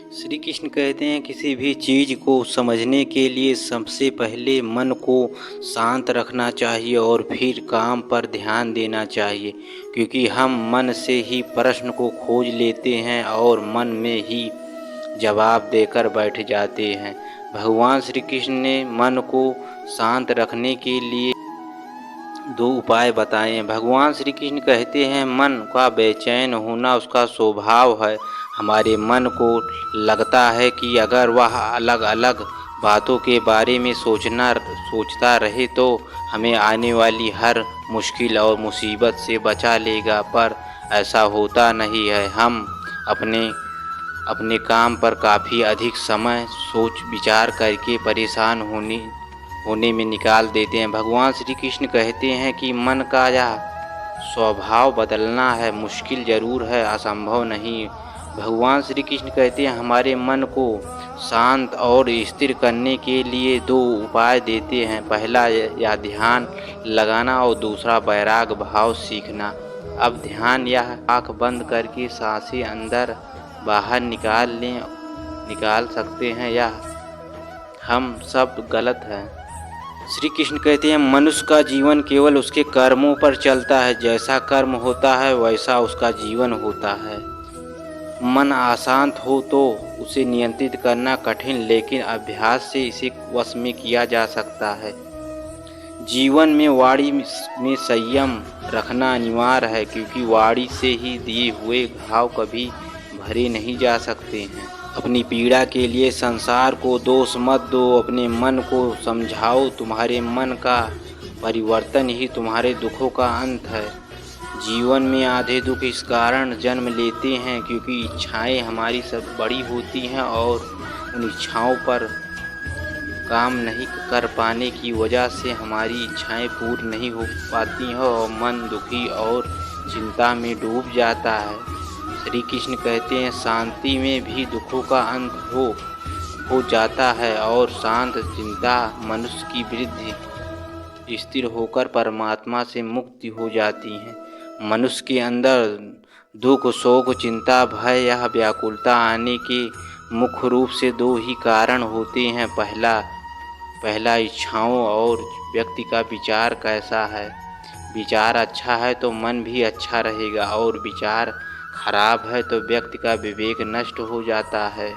श्री कृष्ण कहते हैं किसी भी चीज़ को समझने के लिए सबसे पहले मन को शांत रखना चाहिए और फिर काम पर ध्यान देना चाहिए, क्योंकि हम मन से ही प्रश्न को खोज लेते हैं और मन में ही जवाब देकर बैठ जाते हैं। भगवान श्री कृष्ण ने मन को शांत रखने के लिए दो उपाय बताए हैं। भगवान श्री कृष्ण कहते हैं मन का बेचैन होना उसका स्वभाव है। हमारे मन को लगता है कि अगर वह अलग अलग बातों के बारे में सोचता रहे तो हमें आने वाली हर मुश्किल और मुसीबत से बचा लेगा, पर ऐसा होता नहीं है। हम अपने अपने काम पर काफ़ी अधिक समय सोच विचार करके परेशान होने में निकाल देते हैं। भगवान श्री कृष्ण कहते हैं कि मन का यह स्वभाव बदलना है मुश्किल ज़रूर है, असंभव नहीं। भगवान श्री कृष्ण कहते हैं हमारे मन को शांत और स्थिर करने के लिए दो उपाय देते हैं। पहला या ध्यान लगाना और दूसरा वैराग भाव सीखना। अब ध्यान यह आँख बंद करके सांसें अंदर बाहर निकाल सकते हैं, यह हम सब गलत है। श्री कृष्ण कहते हैं मनुष्य का जीवन केवल उसके कर्मों पर चलता है, जैसा कर्म होता है वैसा उसका जीवन होता है। मन अशांत हो तो उसे नियंत्रित करना कठिन, लेकिन अभ्यास से इसे वश में किया जा सकता है। जीवन में वाणी में संयम रखना अनिवार्य है, क्योंकि वाणी से ही दिए हुए घाव कभी भरे नहीं जा सकते हैं। अपनी पीड़ा के लिए संसार को दोष मत दो, अपने मन को समझाओ। तुम्हारे मन का परिवर्तन ही तुम्हारे दुखों का अंत है। जीवन में आधे दुख इस कारण जन्म लेते हैं क्योंकि इच्छाएं हमारी सब बड़ी होती हैं और उन इच्छाओं पर काम नहीं कर पाने की वजह से हमारी इच्छाएं पूर्ण नहीं हो पाती हैं और मन दुखी और चिंता में डूब जाता है। श्री कृष्ण कहते हैं शांति में भी दुखों का अंत हो जाता है और शांत चिंता मनुष्य की वृद्धि स्थिर होकर परमात्मा से मुक्ति हो जाती है। मनुष्य के अंदर दुख शोक चिंता भय या व्याकुलता आने के मुख्य रूप से दो ही कारण होते हैं। पहला इच्छाओं और व्यक्ति का विचार कैसा है। विचार अच्छा है तो मन भी अच्छा रहेगा और विचार खराब है तो व्यक्ति का विवेक नष्ट हो जाता है।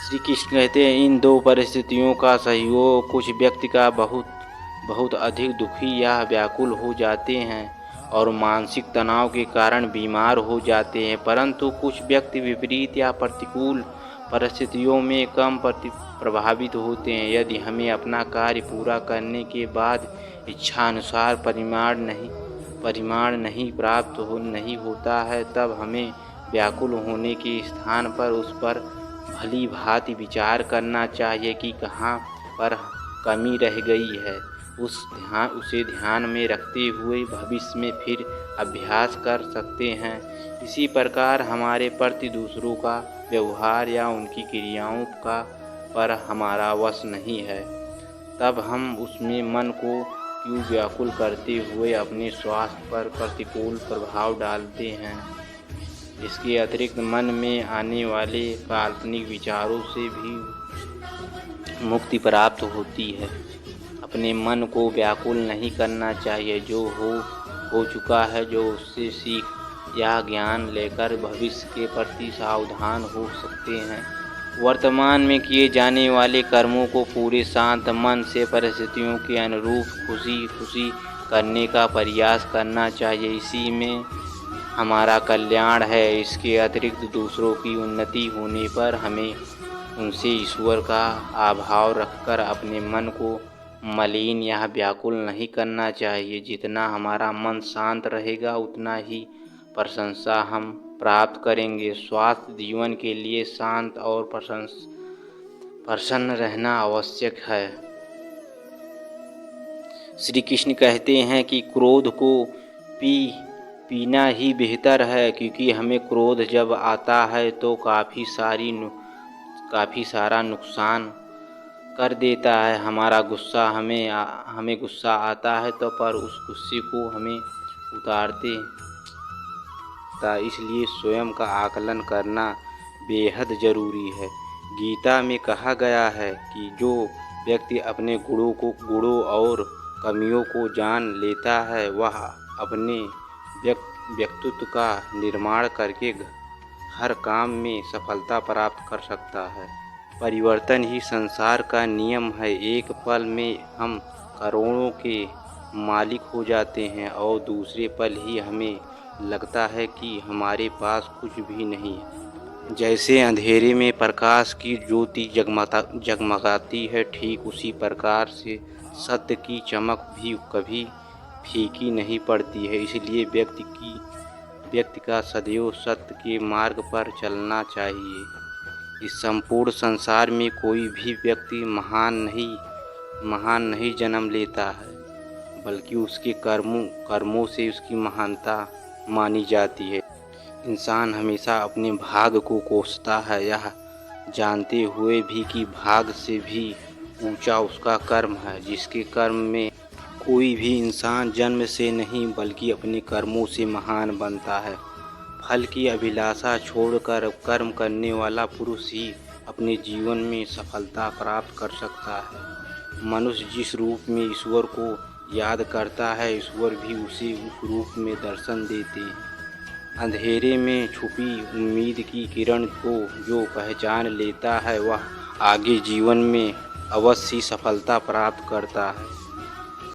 श्री कृष्ण कहते हैं इन दो परिस्थितियों का सहयोग कुछ व्यक्ति का बहुत अधिक दुखी या व्याकुल हो जाते हैं और मानसिक तनाव के कारण बीमार हो जाते हैं, परंतु कुछ व्यक्ति विपरीत या प्रतिकूल परिस्थितियों में कम प्रभावित होते हैं। यदि हमें अपना कार्य पूरा करने के बाद इच्छानुसार परिमाण नहीं प्राप्त नहीं होता है, तब हमें व्याकुल होने के स्थान पर उस पर भली भांति विचार करना चाहिए कि कहाँ पर कमी रह गई है। उसे ध्यान में रखते हुए भविष्य में फिर अभ्यास कर सकते हैं। इसी प्रकार हमारे प्रति दूसरों का व्यवहार या उनकी क्रियाओं पर हमारा वश नहीं है, तब हम उसमें मन को क्यों व्याकुल करते हुए अपने स्वास्थ्य पर प्रतिकूल प्रभाव डालते हैं। इसके अतिरिक्त मन में आने वाले काल्पनिक विचारों से भी मुक्ति प्राप्त होती है। अपने मन को व्याकुल नहीं करना चाहिए। जो हो चुका है, जो उससे सीख या ज्ञान लेकर भविष्य के प्रति सावधान हो सकते हैं। वर्तमान में किए जाने वाले कर्मों को पूरे शांत मन से परिस्थितियों के अनुरूप खुशी करने का प्रयास करना चाहिए। इसी में हमारा कल्याण है। इसके अतिरिक्त दूसरों की उन्नति होने पर हमें उनसे ईश्वर का अभाव रखकर अपने मन को मलिन या व्याकुल नहीं करना चाहिए। जितना हमारा मन शांत रहेगा उतना ही प्रशंसा हम प्राप्त करेंगे। स्वास्थ्य जीवन के लिए शांत और प्रसन्न रहना आवश्यक है। श्री कृष्ण कहते हैं कि क्रोध को पीना ही बेहतर है, क्योंकि हमें क्रोध जब आता है तो काफ़ी सारा नुकसान कर देता है। हमारा गुस्सा हमें गुस्सा आता है तो पर उस गुस्से को हमें उतारते इसलिए स्वयं का आकलन करना बेहद ज़रूरी है। गीता में कहा गया है कि जो व्यक्ति अपने गुणों और कमियों को जान लेता है वह अपने व्यक्तित्व का निर्माण करके हर काम में सफलता प्राप्त कर सकता है। परिवर्तन ही संसार का नियम है। एक पल में हम करोड़ों के मालिक हो जाते हैं और दूसरे पल ही हमें लगता है कि हमारे पास कुछ भी नहीं है। जैसे अंधेरे में प्रकाश की ज्योति जगमगाती है, ठीक उसी प्रकार से सत्य की चमक भी कभी फीकी नहीं पड़ती है। इसलिए व्यक्ति का सदैव सत्य के मार्ग पर चलना चाहिए। इस संपूर्ण संसार में कोई भी व्यक्ति महान नहीं जन्म लेता है, बल्कि उसके कर्मों से उसकी महानता मानी जाती है। इंसान हमेशा अपने भाग्य को कोसता है, यह जानते हुए भी कि भाग्य से भी ऊंचा उसका कर्म है। जिसके कर्म में कोई भी इंसान जन्म से नहीं बल्कि अपने कर्मों से महान बनता है। फल की अभिलाषा छोड़कर कर्म करने वाला पुरुष ही अपने जीवन में सफलता प्राप्त कर सकता है। मनुष्य जिस रूप में ईश्वर को याद करता है, ईश्वर भी उसे उस रूप में दर्शन देते हैं। अंधेरे में छुपी उम्मीद की किरण को जो पहचान लेता है वह आगे जीवन में अवश्य सफलता प्राप्त करता है।